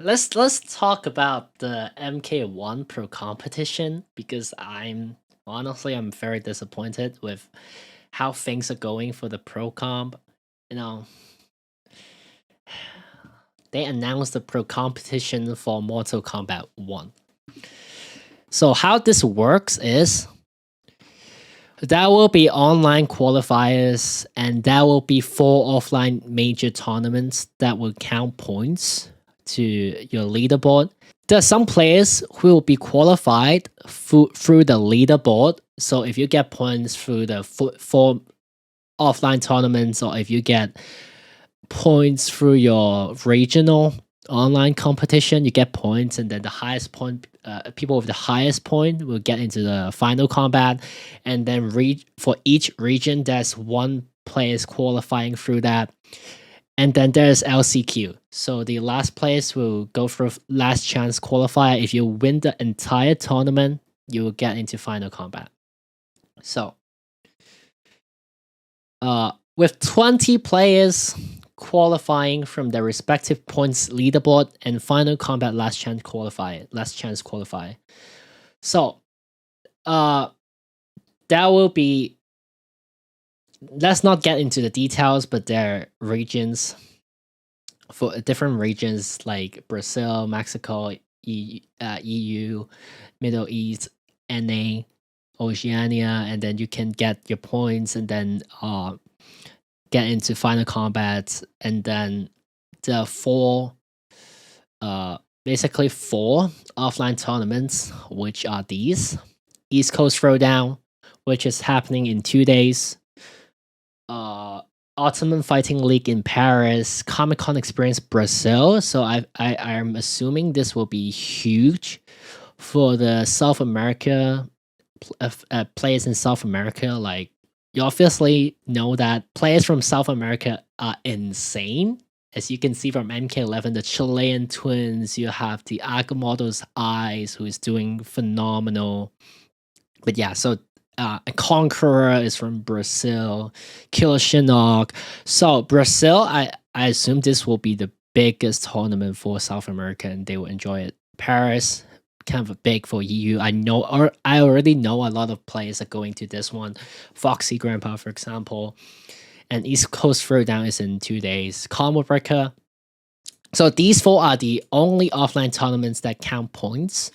let's talk about the MK1 Pro Competition because I'm very disappointed with how things are going for the Pro Comp. You know, they announced the Pro Competition for Mortal Kombat 1. So how this works is there will be online qualifiers and there will be 4 offline major tournaments that will count points to your leaderboard. There are some players who will be qualified through the leaderboard. So if you get points through the 4 offline tournaments, or if you get points through your regional online competition, you get points, and then the highest point, people with the highest point will get into the final combat. And then for each region, there's 1 players qualifying through that. And then there's LCQ. So the last place will go through last chance qualifier. If you win the entire tournament, you will get into final combat. So, with 20 players qualifying from their respective points leaderboard and final combat last chance qualifier. So, that will be. Let's not get into the details, but there are regions for different regions like Brazil, Mexico, EU, Middle East, NA, Oceania, and then you can get your points and then get into final combat. And then there are basically 4 offline tournaments, which are these: East Coast Throwdown, which is happening in 2 days. Ultimate Fighting League in Paris, Comic Con Experience Brazil. So I'm assuming this will be huge for the South America players in South America. Like, you obviously know that players from South America are insane. As you can see from MK11, the Chilean twins, you have the Agamotto's Eyes, who is doing phenomenal. But yeah, so Conqueror is from Brazil, Killer Shinnok. So Brazil, I assume this will be the biggest tournament for South America, and they will enjoy it. Paris, kind of big for EU. I already know a lot of players are going to this one. Foxy Grandpa, for example, and East Coast Throwdown is in 2 days. Combo Breaker. So these 4 are the only offline tournaments that count points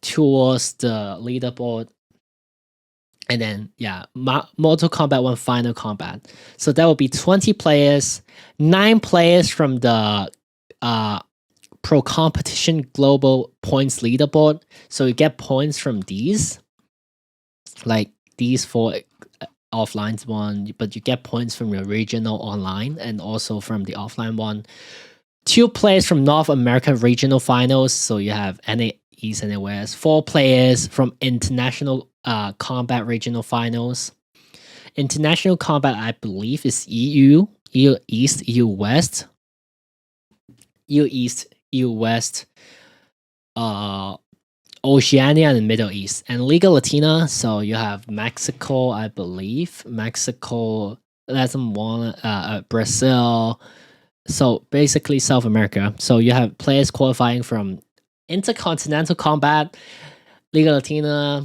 towards the leaderboard. And then, yeah, Mortal Kombat 1 Final Combat. So that will be 20 players, 9 players from the Pro Kompetition Global Points Leaderboard. So you get points from these, like these 4 offline one, but you get points from your regional online and also from the offline one. 2 players from North America Regional Finals. So you have NA East and West. 4 players from International Combat Regional Finals. International Combat, I believe, is EU East, EU West. EU East, EU West, Oceania, and Middle East. And Liga Latina, so you have Mexico, I believe. Mexico, Brazil. So basically South America. So you have players qualifying from Intercontinental Combat, Liga Latina,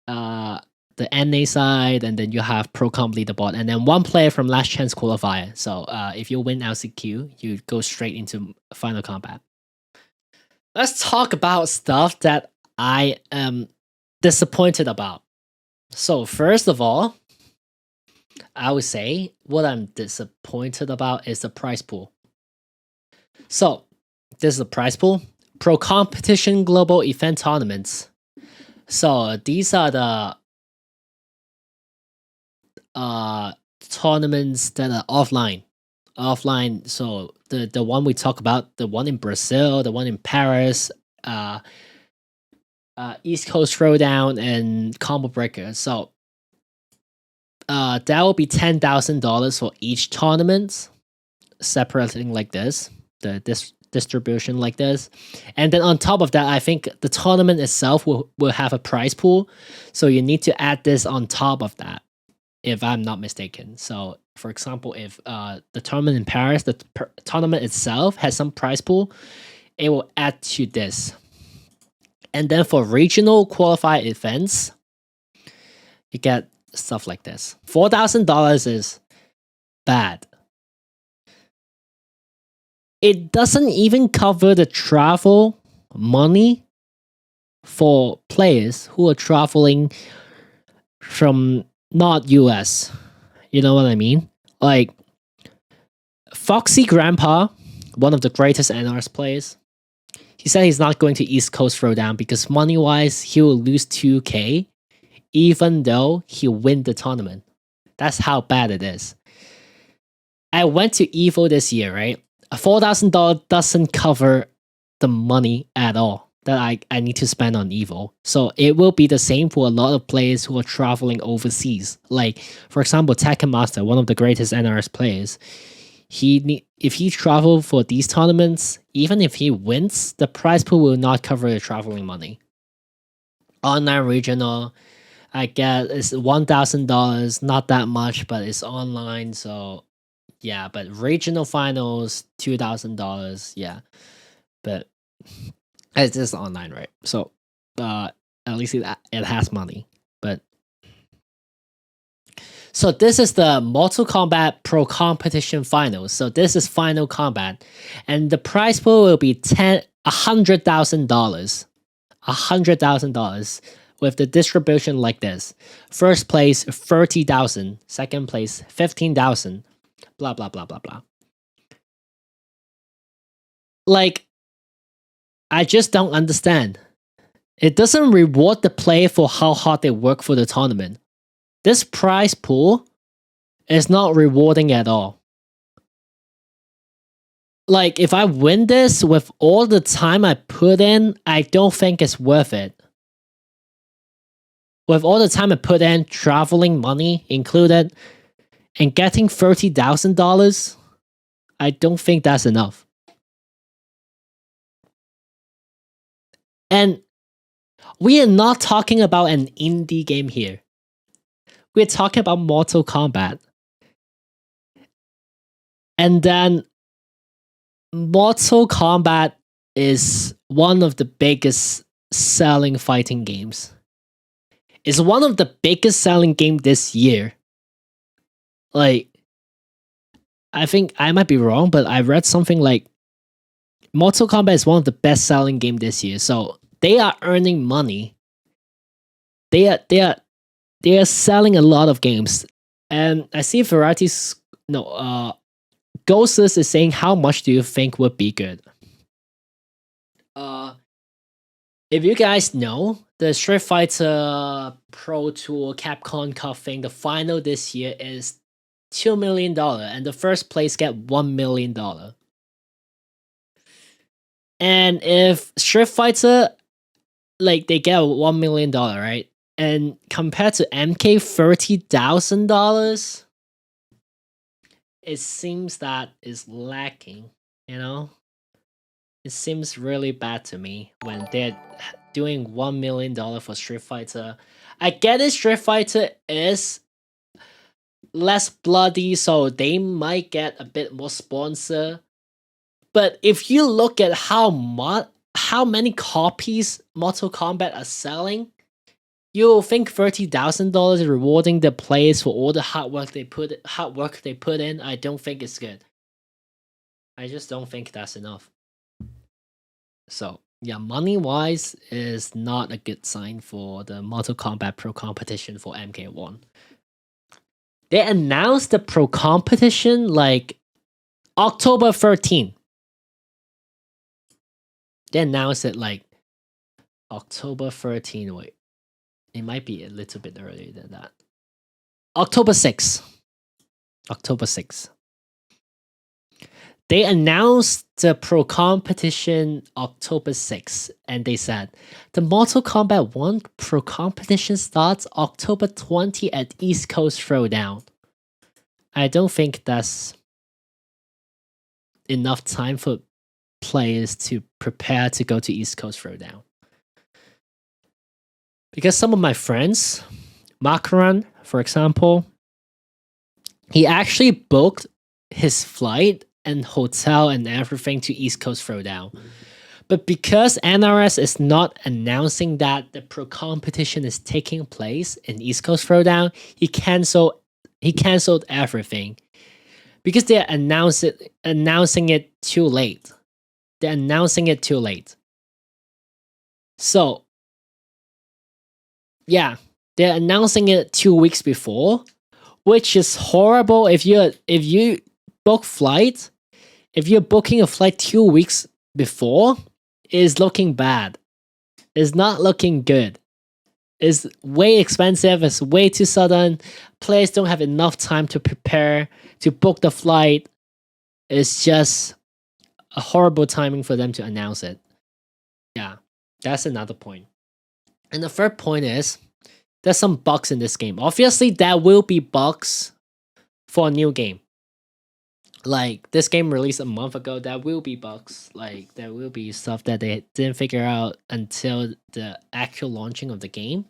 the NA side, and then you have Pro Comp Leaderboard, and then 1 player from Last Chance Qualifier. So if you win LCQ, you go straight into Final Combat. Let's talk about stuff that I am disappointed about. So first of all, I would say what I'm disappointed about is the prize pool. So this is the prize pool. Pro Kompetition Global Event Tournaments. So these are the tournaments that are offline. So the one we talk about, the one in Brazil, the one in Paris, East Coast Throwdown, and Combo Breaker. So that will be $10,000 for each tournament, separating like this. This distribution like this, and then on top of that, I think the tournament itself will have a prize pool, so you need to add this on top of that, if I'm not mistaken. So for example, if the tournament in Paris, the tournament itself has some prize pool, it will add to this. And then for regional qualified events, you get stuff like this. $4,000 is bad. It doesn't even cover the travel money for players who are traveling from not US. You know what I mean? Like Foxy Grandpa, one of the greatest NRS players, he said he's not going to East Coast Throwdown because money-wise, he will lose 2K even though he'll win the tournament. That's how bad it is. I went to EVO this year, right? A $4,000 doesn't cover the money at all that I need to spend on EVO. So it will be the same for a lot of players who are traveling overseas. Like, for example, Tekken Master, one of the greatest NRS players, if he travel for these tournaments, even if he wins, the prize pool will not cover the traveling money. Online regional, I get it's $1,000, not that much, but it's online, so yeah. But regional finals, $2,000, yeah. But it's just online, right? So at least it has money. But so this is the Mortal Kombat Pro Kompetition Finals. So this is Final Combat, and the prize pool will be $100,000. $100,000 with the distribution like this: first place 30,000, second place 15,000, blah blah blah blah blah. Like, I just don't understand. It doesn't reward the player for how hard they work for the tournament. This prize pool is not rewarding at all. Like, if I win this with all the time I put in, I don't think it's worth it. With all the time I put in, traveling money included, and getting $30,000, I don't think that's enough. And we are not talking about an indie game here. We're talking about Mortal Kombat. And then Mortal Kombat is one of the biggest selling fighting games. It's one of the biggest selling game this year. Like, I think I might be wrong, but I read something like Mortal Kombat is one of the best selling game this year. So they are earning money. They are selling a lot of games. And I see varieties. No, Ghostless is saying, how much do you think would be good? If you guys know, the Street Fighter Pro Tour Capcom Cup thing, the final this year is $2 million, and the first place get $1 million. And if Street Fighter, like, they get $1 million, right? And compared to MK, $30,000, it seems that is lacking, you know? It seems really bad to me when they're doing $1 million for Street Fighter. I get it, Street Fighter is less bloody, so they might get a bit more sponsor. But if you look at how many copies Mortal Kombat are selling, you'll think $30,000 is rewarding the players for all the hard work they put in. I don't think it's good. I just don't think that's enough. So yeah, money-wise is not a good sign for the Mortal Kombat Pro Kompetition for MK1. They announced the Pro Kompetition like October 13. They announced it like October 13. Wait, it might be a little bit earlier than that. October 6. October 6. They announced the Pro Kompetition October 6, and they said the Mortal Kombat 1 Pro Kompetition starts October 20 at East Coast Throwdown. I don't think that's enough time for players to prepare to go to East Coast Throwdown. Because some of my friends, Makaran, for example, he actually booked his flight and hotel and everything to East Coast Throwdown But because NRS is not announcing that the Pro Competition is taking place in East Coast Throwdown, he canceled everything because announcing it too late. They're announcing it too late. So yeah, they're announcing it 2 weeks before, which is horrible. If you book flight, if you're booking a flight 2 weeks before, is looking bad. It's not looking good. It's way expensive. It's way too sudden. Players don't have enough time to prepare to book the flight. It's just a horrible timing for them to announce it. Yeah, that's another point. And the third point is there's some bugs in this game. Obviously, there will be bugs for a new game. Like this game released a month ago, there will be bugs. Like there will be stuff that they didn't figure out until the actual launching of the game.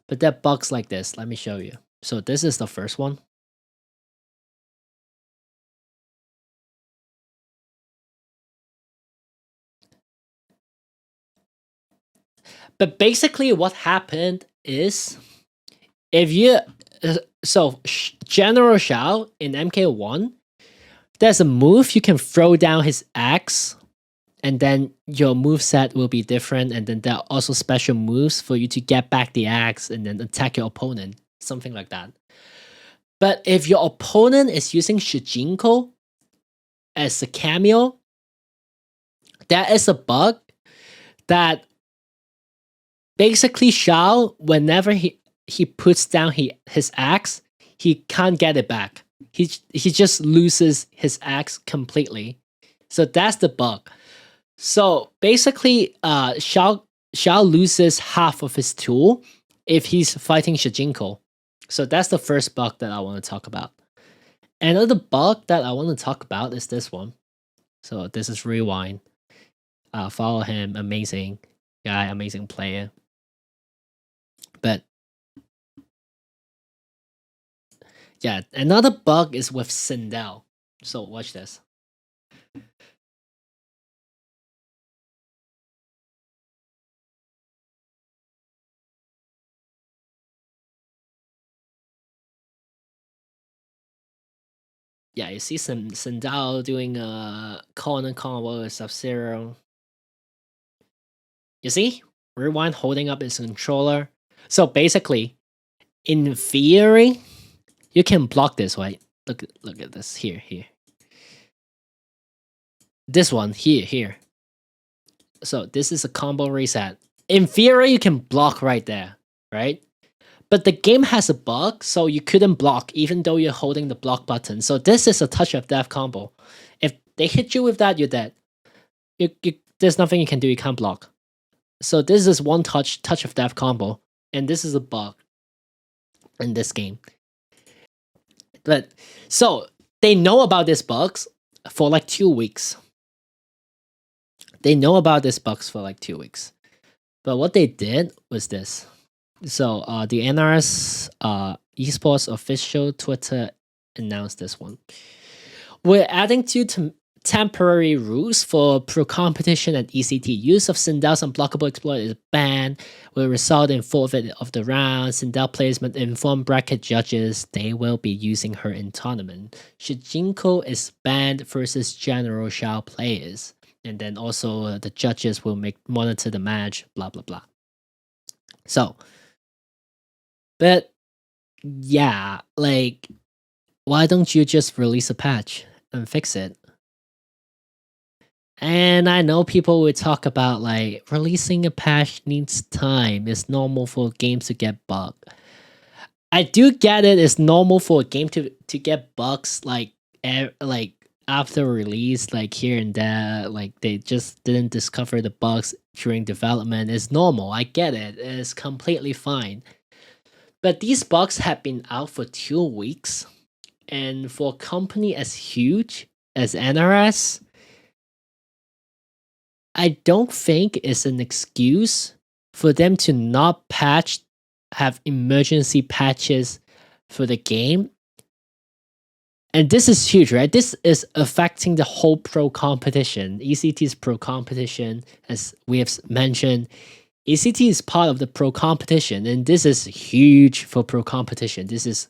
But there are bugs like this. Let me show you. So this is the first one. But basically, what happened is if you General Shao in MK1, there's a move you can throw down his axe, and then your move set will be different, and then there are also special moves for you to get back the axe and then attack your opponent, something like that. But if your opponent is using Shijinko as a cameo, there is a bug that basically Shao, whenever he puts down his axe, he can't get it back. He just loses his axe completely. So that's the bug. So basically, Shao loses half of his tool if he's fighting Shijinko. So that's the first bug that I want to talk about. Another bug that I want to talk about is this one. So this is Rewind. Follow him, amazing guy, amazing player. But yeah, another bug is with Sindel. So watch this. Yeah, you see some Sindel doing a corner combo with Sub-Zero. You see? Rewind holding up his controller. So basically, in theory, you can block this, right? Look at this. Here. This one, here. So this is a combo reset. In theory, you can block right there, right? But the game has a bug, so you couldn't block even though you're holding the block button. So this is a touch of death combo. If they hit you with that, you're dead. There's nothing you can do. You can't block. So this is one touch of death combo, and this is a bug in this game. But so they know about these bugs for like 2 weeks. They know about these bugs for like 2 weeks. But what they did was this. So the NRS esports official Twitter announced this one. We're adding two temporary rules for Pro Competition and ECT. Use of Sindel's unblockable exploit is banned. Will result in forfeit of the round. Sindel players must inform bracket judges they will be using her in tournament. Shijinko is banned versus General Shao players. And then also the judges will monitor the match, blah, blah, blah. So, but yeah, like, why don't you just release a patch and fix it? And I know people would talk about like releasing a patch needs time. It's normal for games to get bugged. I do get it. It's normal for a game to get bugs like after release, like here and there. Like they just didn't discover the bugs during development. It's normal. I get it. It's completely fine. But these bugs have been out for 2 weeks, and for a company as huge as NRS, I don't think it's an excuse for them to not have emergency patches for the game And this is huge, right? This is affecting the whole pro competition. ECT's pro competition, as we have mentioned, ECT is part of the pro competition, and this is huge for pro competition. This is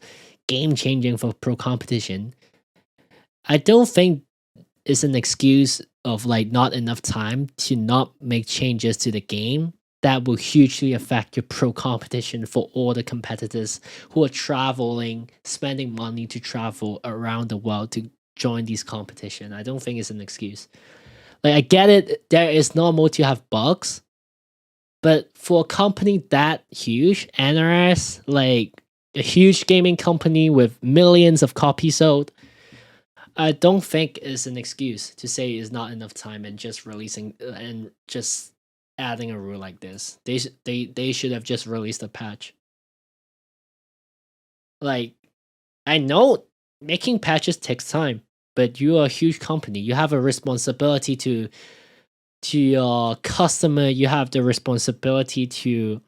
game changing for pro competition. I don't think it's an excuse of like not enough time to not make changes to the game that will hugely affect your pro competition for all the competitors who are traveling, spending money to travel around the world to join these competition. I don't think it's an excuse. Like I get it, there is normal to have bugs, but for a company that huge, NRS, like a huge gaming company with millions of copies sold, I don't think it's an excuse to say it's not enough time and just releasing and just adding a rule like this. They should have just released a patch. Like I know making patches takes time, but you are a huge company. You have a responsibility to your customer. You have the responsibility to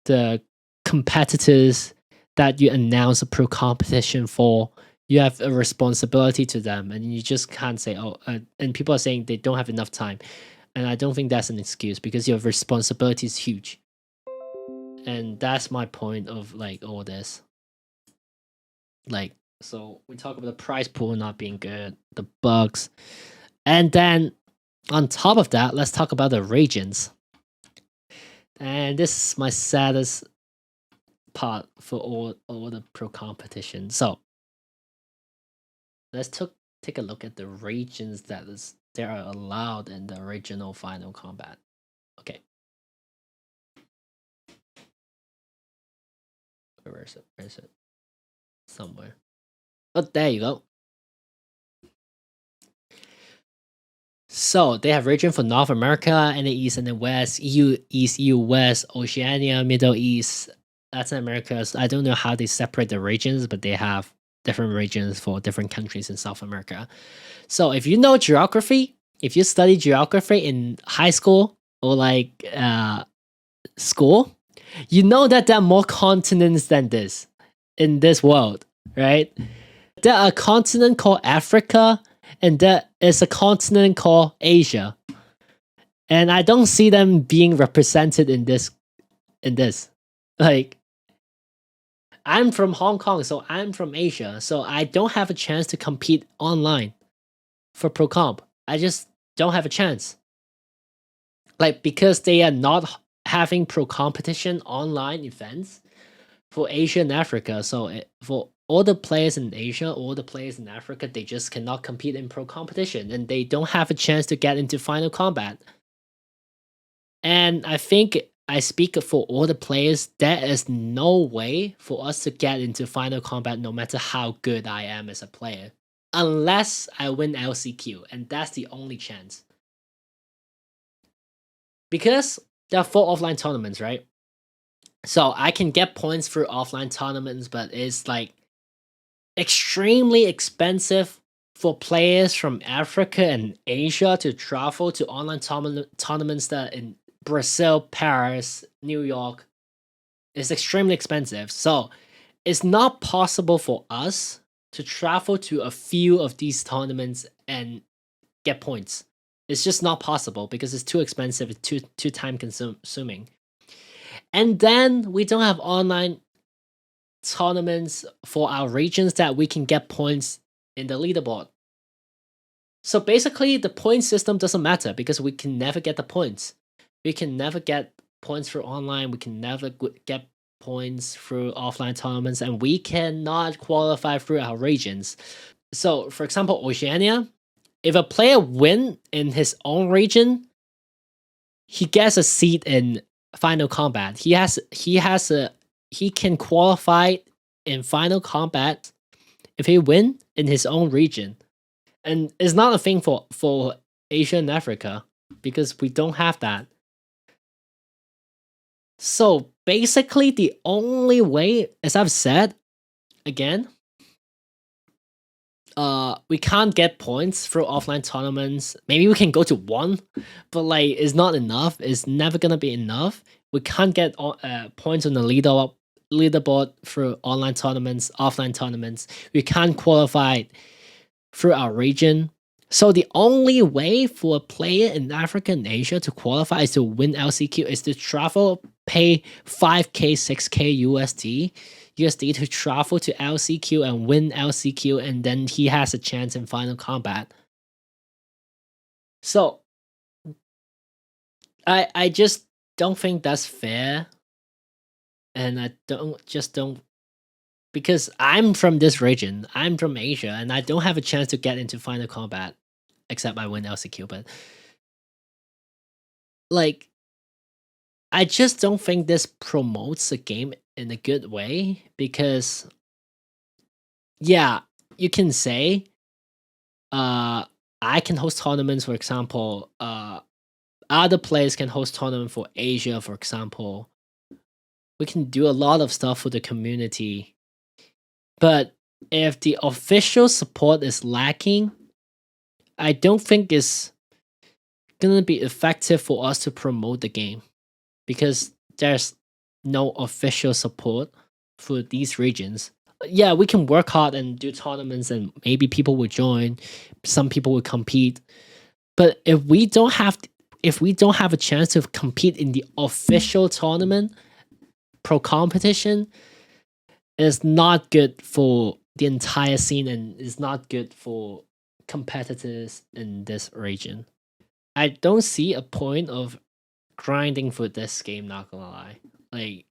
the competitors that you announce a pro competition for. You have a responsibility to them, and you just can't say, "Oh," and people are saying they don't have enough time, and I don't think that's an excuse because your responsibility is huge, and that's my point of like all this. Like, so we talk about the prize pool not being good, the bugs, and then on top of that, let's talk about the regions. And this is my saddest part for all the pro competition. So let's take a look at the regions that are allowed in the original Final Combat. Okay. Where is it? Where is it? Somewhere. Oh, there you go. So they have region for North America and the East and the West, EU East, EU West, Oceania, Middle East, Latin America. So I don't know how they separate the regions, but they have different regions for different countries in South America. So if you know geography, if you study geography in high school or like school, you know that there are more continents than this in this world, right? There are a continent called Africa, and there is a continent called Asia. And I don't see them being represented in this. Like, I'm from Hong Kong, so I'm from Asia, so I don't have a chance to compete online for Pro Comp. I just don't have a chance. Like, because they are not having Pro Competition online events for Asia and Africa. So for all the players in Asia, all the players in Africa, they just cannot compete in Pro Competition, and they don't have a chance to get into Final Combat. And I think I speak for all the players, there is no way for us to get into Final Combat no matter how good I am as a player. Unless I win LCQ, and that's the only chance. Because there are 4 offline tournaments, right? So I can get points through offline tournaments, but it's like extremely expensive for players from Africa and Asia to travel to online tournaments that in Brazil, Paris, New York. It's extremely expensive. So it's not possible for us to travel to a few of these tournaments and get points. It's just not possible because it's too expensive, it's too time consuming. And then we don't have online tournaments for our regions that we can get points in the leaderboard. So basically, the point system doesn't matter because we can never get the points. We can never get points for online. We can never get points through offline tournaments, and we cannot qualify through our regions. So, for example, Oceania, if a player win in his own region, he gets a seat in Final Combat. He can qualify in Final Combat if he win in his own region. And it's not a thing for Asia and Africa because we don't have that. So basically the only way, as I've said, again, we can't get points through offline tournaments. Maybe we can go to 1, but like it's not enough. It's never gonna be enough. We can't get points on the leaderboard through online tournaments, offline tournaments. We can't qualify through our region. So the only way for a player in Africa and Asia to qualify is to win LCQ is to travel, pay 5k, 6k USD to travel to LCQ and win LCQ, and then he has a chance in Final Combat. So I just don't think that's fair, and I don't because I'm from this region. I'm from Asia, and I don't have a chance to get into Final Combat except I win LCQ. But like, I just don't think this promotes the game in a good way because, yeah, you can say, I can host tournaments, for example. Other players can host tournament for Asia, for example. We can do a lot of stuff for the community, but if the official support is lacking, I don't think it's gonna be effective for us to promote the game because there's no official support for these regions. Yeah, we can work hard and do tournaments, and maybe people will join. Some people will compete, but if we don't have a chance to compete in the official tournament, Pro Kompetition, is not good for the entire scene and is not good for competitors in this region. I don't see a point of grinding for this game, not gonna lie. Like,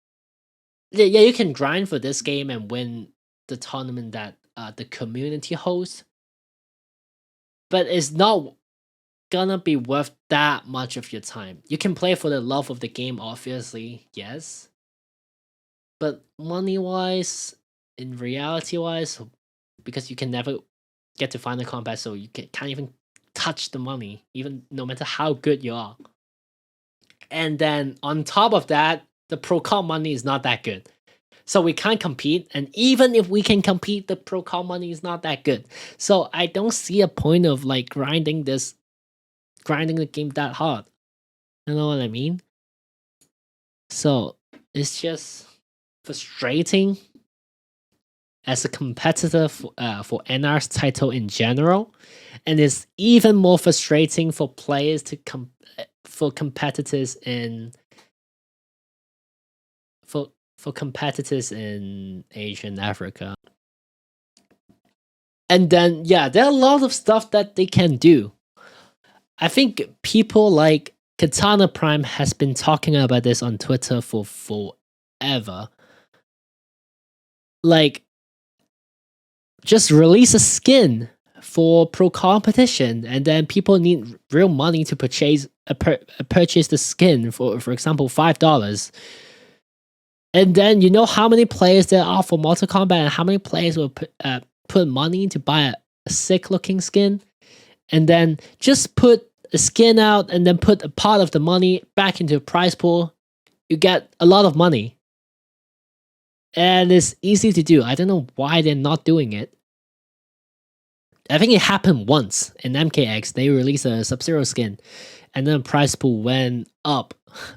yeah, you can grind for this game and win the tournament that the community hosts, but it's not gonna be worth that much of your time. You can play for the love of the game, obviously, yes, but money wise, in reality wise, because you can never get to Final Combat, so you can't even touch the money, even no matter how good you are. And then on top of that, the Pro Comp money is not that good. So we can't compete, and even if we can compete, the Pro Comp money is not that good. So I don't see a point of like grinding the game that hard. You know what I mean? So it's just frustrating as a competitor for NR's title in general, and it's even more frustrating for players for competitors in for competitors in Asia and Africa. And then yeah, there are a lot of stuff that they can do. I think people like Katana Prime has been talking about this on Twitter for forever. Like, just release a skin for Pro Kompetition, and then people need real money to purchase purchase the skin for example $5. And then you know how many players there are for Mortal Kombat, and how many players will put money to buy a sick looking skin, and then just put a skin out and then put a part of the money back into a prize pool. You get a lot of money. And it's easy to do. I don't know why they're not doing it. I think it happened once in MKX. They released a Sub-Zero skin, and then the prize pool went up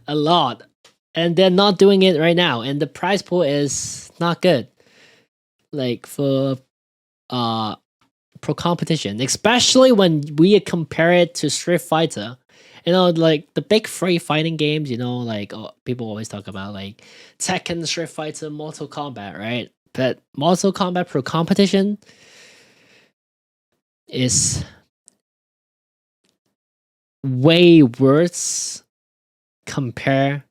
a lot. And they're not doing it right now, and the prize pool is not good. Like for Pro Kompetition, especially when we compare it to Street Fighter. You know, like the big three fighting games, you know, like people always talk about like Tekken, Street Fighter, Mortal Kombat, right? But Mortal Kombat Pro Kompetition is way worse comparing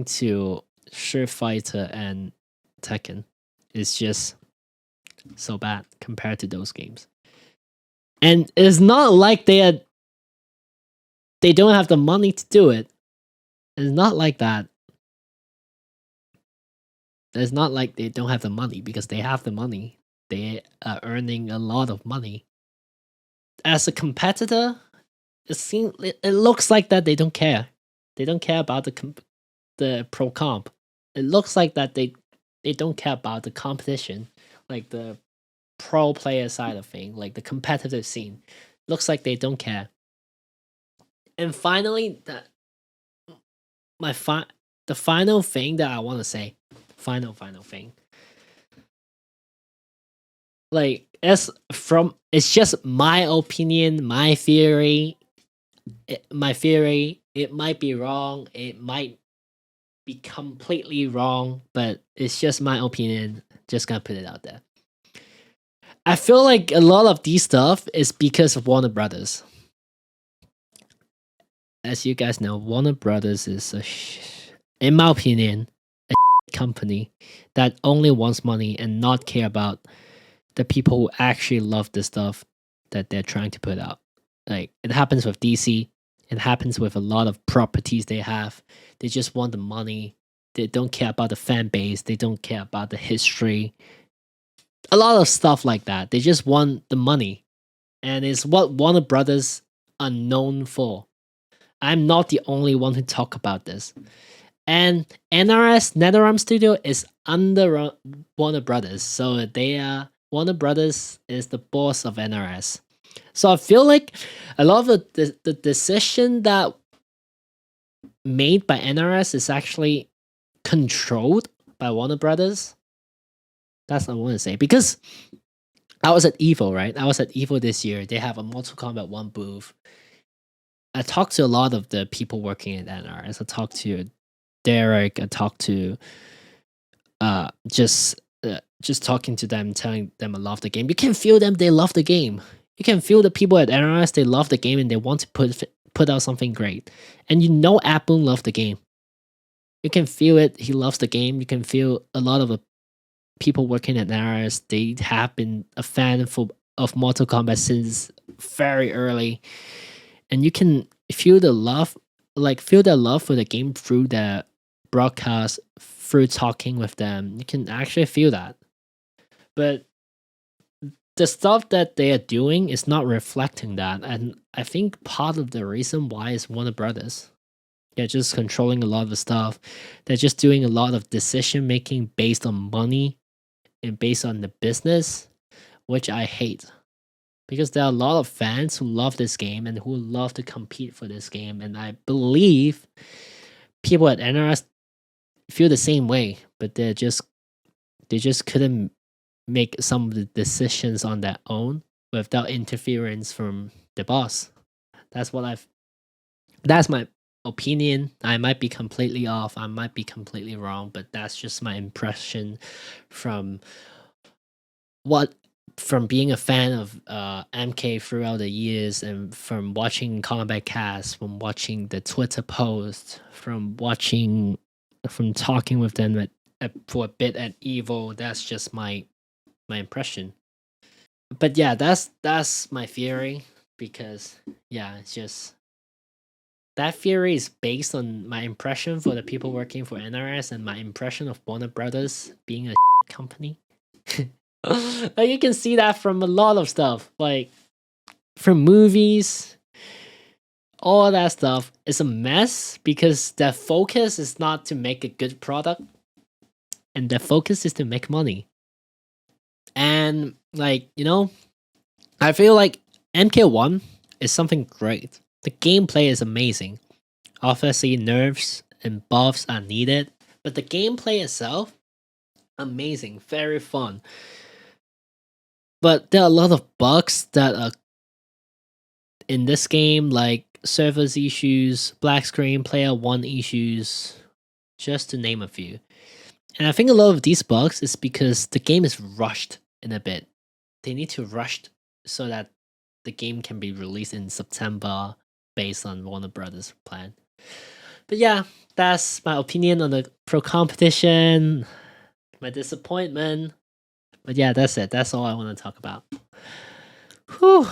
to Street Fighter and Tekken. It's just so bad compared to those games. And it's not like they don't have the money to do it. It's not like that. It's not like they don't have the money, because they have the money. They are earning a lot of money. As a competitor, it looks like that they don't care. They don't care about the pro comp. It looks like that they don't care about the competition, like the pro player side of thing, like the competitive scene. Looks like they don't care. And finally, the final thing that I want to say, final thing. Like it's just my opinion, my theory. My theory. It might be wrong. It might be completely wrong, but it's just my opinion. Just gonna put it out there. I feel like a lot of these stuff is because of Warner Brothers. As you guys know, Warner Brothers is in my opinion, a company that only wants money and not care about the people who actually love the stuff that they're trying to put out. Like it happens with DC. It happens with a lot of properties they have. They just want the money. They don't care about the fan base. They don't care about the history. A lot of stuff like that. They just want the money. And it's what Warner Brothers are known for. I'm not the only one who talk about this. And NRS, NetherRealm Studio, is under Warner Brothers. So Warner Brothers is the boss of NRS. So I feel like a lot of the decision that made by NRS is actually controlled by Warner Brothers. That's what I want to say. Because I was at EVO, right? I was at EVO this year. They have a Mortal Kombat 1 booth. I talked to a lot of the people working at NRS. I talked to Derek. I talked to just talking to them, telling them I love the game. You can feel them; they love the game. You can feel the people at NRS; they love the game and they want to put out something great. And you know, Boon loves the game. You can feel it. He loves the game. You can feel a lot of the people working at NRS. They have been a fan of Mortal Kombat since very early. And you can feel the love, feel their love for the game through their broadcast, through talking with them. You can actually feel that. But the stuff that they are doing is not reflecting that. And I think part of the reason why is Warner Brothers. They're just controlling a lot of the stuff. They're just doing a lot of decision making based on money and based on the business, which I hate. Because there are a lot of fans who love this game and who love to compete for this game. And I believe people at NRS feel the same way, but they just couldn't make some of the decisions on their own without interference from the boss. That's my opinion. I might be completely off. I might be completely wrong, but that's just my impression from being a fan of MK throughout the years, and from watching Kombat Cast, from watching the Twitter posts, from talking with them for a bit at EVO. That's just my impression. But yeah, that's my theory, because yeah, it's just that theory is based on my impression for the people working for NRS and my impression of Warner Brothers being a company. Like you can see that from a lot of stuff, like from movies, all that stuff is a mess because their focus is not to make a good product, and their focus is to make money. And I feel like MK1 is something great. The gameplay is amazing. Obviously, nerfs and buffs are needed, but the gameplay itself, amazing, very fun. But there are a lot of bugs that are in this game, like servers issues, black screen, player one issues, just to name a few. And I think a lot of these bugs is because the game is rushed in a bit. They need to rush so that the game can be released in September based on Warner Brothers' plan. But yeah, that's my opinion on the Pro Kompetition, my disappointment. But yeah, that's it. That's all I want to talk about. Whew,